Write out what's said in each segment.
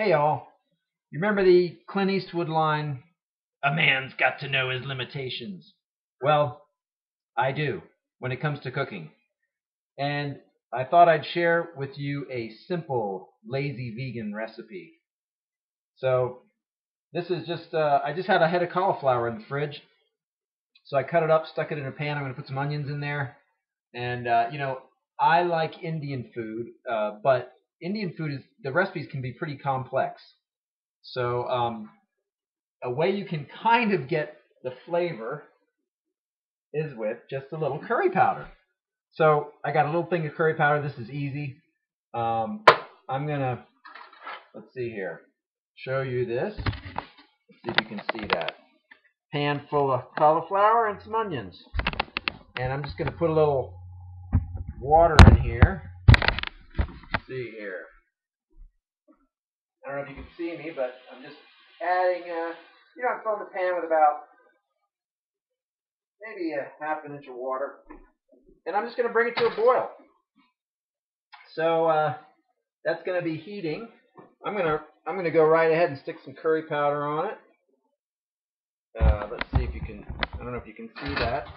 Hey y'all, you remember the Clint Eastwood line, "A man's got to know his limitations"? Well, I do when it comes to cooking. And I thought I'd share with you a simple, lazy vegan recipe. So this is just, I just had a head of cauliflower in the fridge. So I cut it up, stuck it in a pan. I'm going to put some onions in there. And, I like Indian food, but Indian food the recipes can be pretty complex. So a way you can kind of get the flavor is with just a little curry powder. So I got a little thing of curry powder. This is easy. I'm gonna, let's see here, show you this. Let's see if you can see that. Pan full of cauliflower and some onions. And I'm just gonna put a little water in here. Let's see here. I don't know if you can see me, but I'm just adding, I'm filling the pan with about maybe a half an inch of water. And I'm just going to bring it to a boil. So that's going to be heating. I'm going to go right ahead and stick some curry powder on it. Let's see if you can, I don't know if you can see that.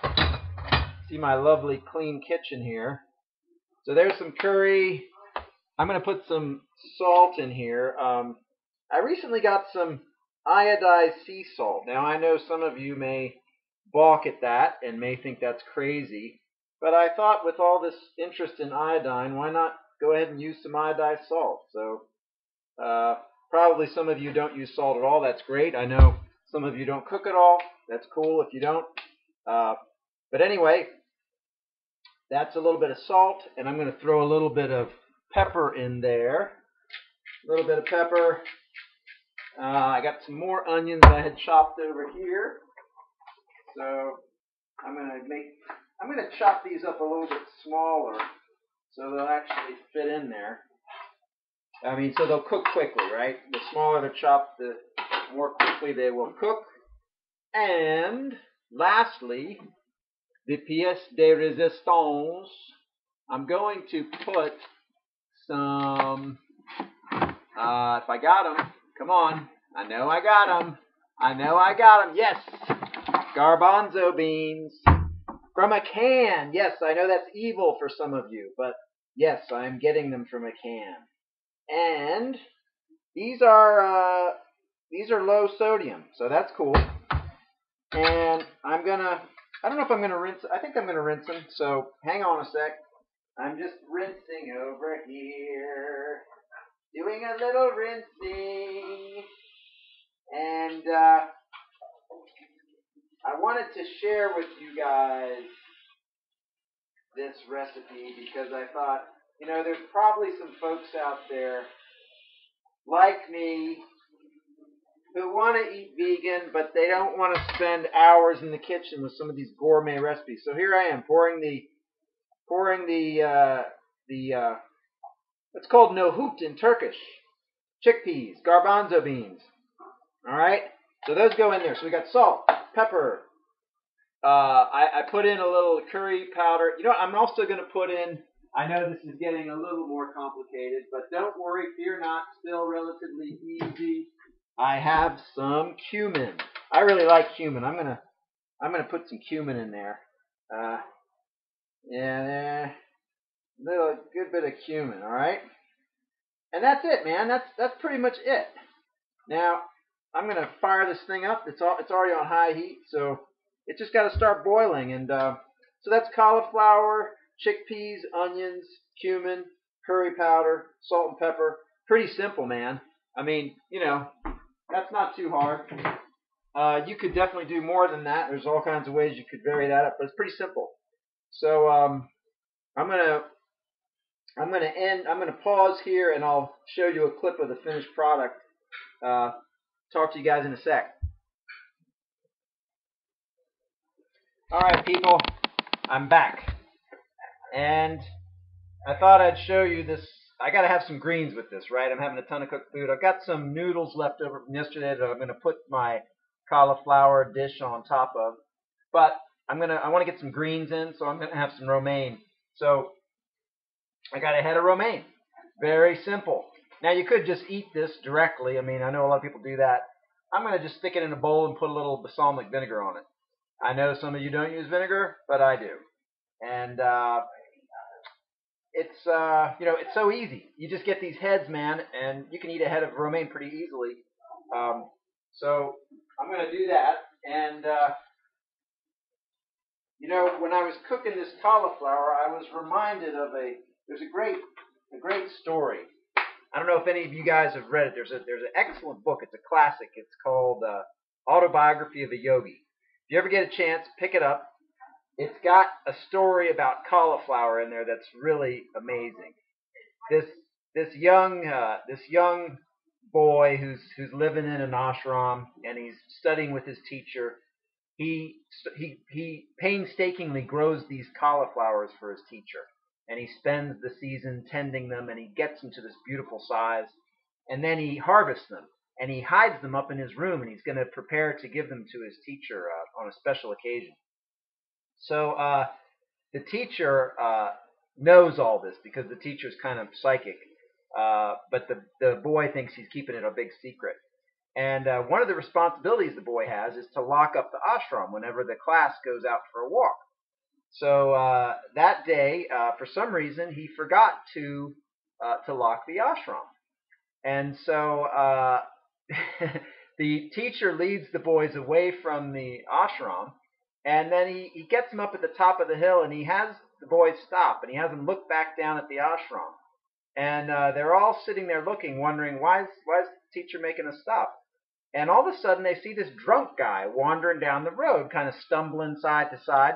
See my lovely clean kitchen here. So there's some curry. I'm going to put some salt in here. I recently got some iodized sea salt. Now I know some of you may balk at that and may think that's crazy, but I thought with all this interest in iodine, why not go ahead and use some iodized salt? So probably some of you don't use salt at all. That's great. I know some of you don't cook at all. That's cool if you don't. But anyway, that's a little bit of salt, and I'm going to throw a little bit of pepper in there. A little bit of pepper. I got some more onions I had chopped over here. So I'm going to chop these up a little bit smaller so they'll actually fit in there. So they'll cook quickly, right? The smaller they're chopped, the more quickly they will cook. And lastly, the pièce de résistance, I'm going to put some, if I got them, come on, I know I got them. I know I got them, yes, garbanzo beans from a can. Yes, I know that's evil for some of you, but yes, I'm getting them from a can. And these are low sodium, so that's cool. And I don't know if I'm gonna rinse. I think I'm gonna rinse them. So hang on a sec. I'm just rinsing over here, doing a little rinsing, and I wanted to share with you guys this recipe because I thought, there's probably some folks out there like me who want to eat vegan, but they don't want to spend hours in the kitchen with some of these gourmet recipes. So here I am pouring the it's called nohut in Turkish, chickpeas, garbanzo beans. All right, so those go in there. So we got salt, pepper. I put in a little curry powder. I'm also going to put in. I know this is getting a little more complicated, but don't worry, fear not. Still relatively easy. I have some cumin. I really like cumin. I'm gonna put some cumin in there. Yeah, little good bit of cumin. All right, and that's it, man. That's pretty much it. Now I'm gonna fire this thing up. It's already on high heat, so it just got to start boiling. And so that's cauliflower, chickpeas, onions, cumin, curry powder, salt and pepper. Pretty simple, man. That's not too hard. You could definitely do more than that. There's all kinds of ways you could vary that up, but it's pretty simple. So I'm gonna pause here and I'll show you a clip of the finished product. Talk to you guys in a sec. All right, people, I'm back, and I thought I'd show you this. I gotta have some greens with this, right? I'm having a ton of cooked food. I've got some noodles left over from yesterday that I'm gonna put my cauliflower dish on top of. But I want to get some greens in, so I'm gonna have some romaine. So I got a head of romaine. Very simple. Now you could just eat this directly. I mean, I know a lot of people do that. I'm going to just stick it in a bowl and put a little balsamic vinegar on it. I know some of you don't use vinegar, but I do. And it's it's so easy. You just get these heads, man, and you can eat a head of romaine pretty easily. So I'm going to do that. And when I was cooking this cauliflower, I was reminded of there's a great story. I don't know if any of you guys have read it. There's an excellent book. It's a classic. It's called Autobiography of a Yogi. If you ever get a chance, pick it up. It's got a story about cauliflower in there that's really amazing. This young boy who's living in an ashram and he's studying with his teacher. He painstakingly grows these cauliflowers for his teacher, and he spends the season tending them, and he gets them to this beautiful size, and then he harvests them, and he hides them up in his room, and he's going to prepare to give them to his teacher on a special occasion. So the teacher knows all this because the teacher's kind of psychic, but the boy thinks he's keeping it a big secret. And one of the responsibilities the boy has is to lock up the ashram whenever the class goes out for a walk. So that day, for some reason, he forgot to lock the ashram. And so the teacher leads the boys away from the ashram, and then he gets them up at the top of the hill, and he has the boys stop, and he has them look back down at the ashram. And they're all sitting there looking, wondering, why is the teacher making us stop? And all of a sudden, they see this drunk guy wandering down the road, kind of stumbling side to side.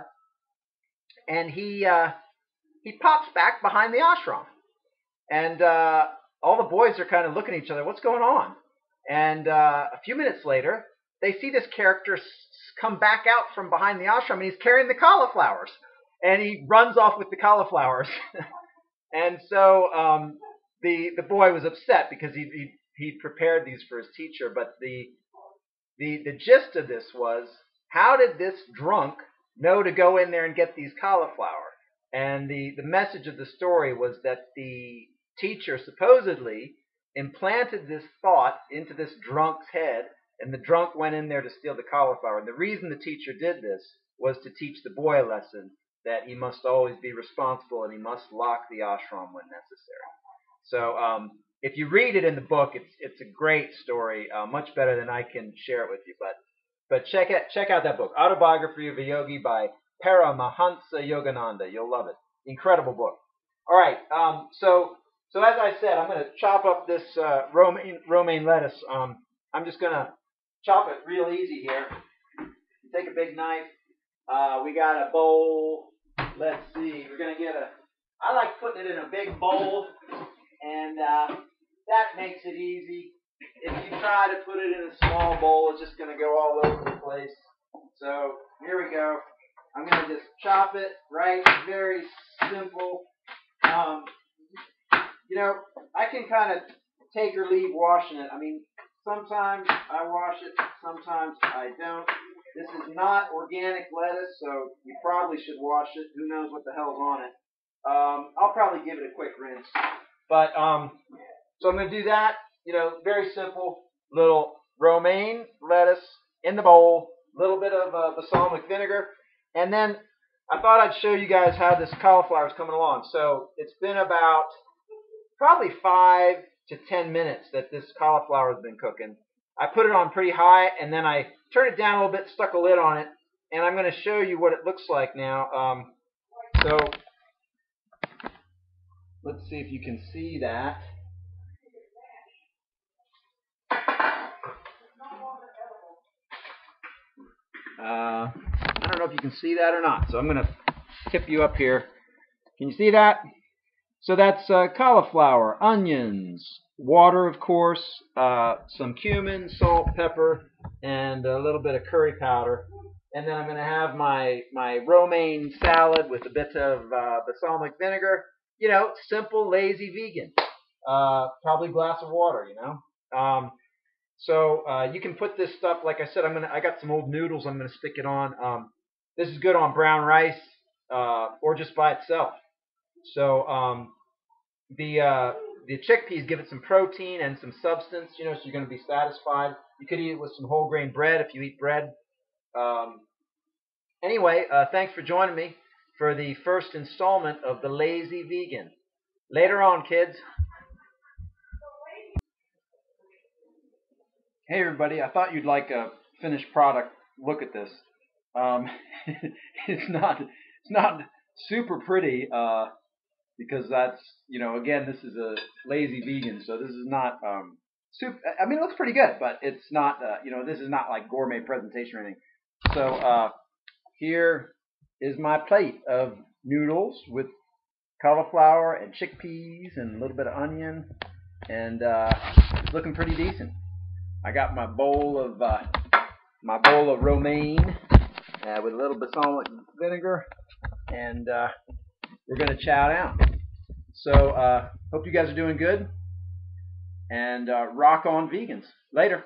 And he pops back behind the ashram. And all the boys are kind of looking at each other. What's going on? And a few minutes later, they see this character come back out from behind the ashram, and he's carrying the cauliflowers. And he runs off with the cauliflowers. And so the boy was upset because he prepared these for his teacher. But the gist of this was, how did this drunk know to go in there and get these cauliflower? And the message of the story was that the teacher supposedly implanted this thought into this drunk's head, and the drunk went in there to steal the cauliflower. And the reason the teacher did this was to teach the boy a lesson that he must always be responsible and he must lock the ashram when necessary. So if you read it in the book, it's a great story, much better than I can share it with you. But check out that book, Autobiography of a Yogi by Paramahansa Yogananda. You'll love it. Incredible book. All right. So as I said, I'm going to chop up this romaine lettuce. I'm just going to chop it real easy here. Take a big knife. We got a bowl. Let's see. We're going to I like putting it in a big bowl, and that makes it easy. If you try to put it in a small bowl, it's just going to go all over the place. So here we go. I'm going to just chop it right. Very simple. I can kind of take or leave washing it. I mean, sometimes I wash it, sometimes I don't. This is not organic lettuce, so you probably should wash it. Who knows what the hell's on it. I'll probably give it a quick rinse. But so I'm going to do that. Very simple. Little romaine lettuce in the bowl, a little bit of balsamic vinegar, and then I thought I'd show you guys how this cauliflower is coming along. So it's been about probably 5 to 10 minutes that this cauliflower has been cooking. I put it on pretty high, and then I turned it down a little bit, stuck a lid on it, and I'm going to show you what it looks like now. So let's see if you can see that. I don't know if you can see that or not, so I'm going to tip you up here. Can you see that? So that's cauliflower, onions, water, of course, some cumin, salt, pepper, and a little bit of curry powder. And then I'm going to have my romaine salad with a bit of balsamic vinegar. Simple, lazy vegan. Probably a glass of water, So you can put this stuff, like I said, I got some old noodles I'm going to stick it on. This is good on brown rice or just by itself. So the the chickpeas give it some protein and some substance, so you're going to be satisfied. You could eat it with some whole grain bread if you eat bread. Anyway, thanks for joining me for the first installment of The Lazy Vegan. Later on, kids. Hey everybody, I thought you'd like a finished product look at this. It's not super pretty because that's, again, this is a lazy vegan, so this is not super. I mean, it looks pretty good, but it's not, this is not like gourmet presentation or anything. So here is my plate of noodles with cauliflower and chickpeas and a little bit of onion, and it's looking pretty decent. I got my bowl of romaine with a little balsamic vinegar, and we're going to chow down. So hope you guys are doing good, and rock on vegans. Later.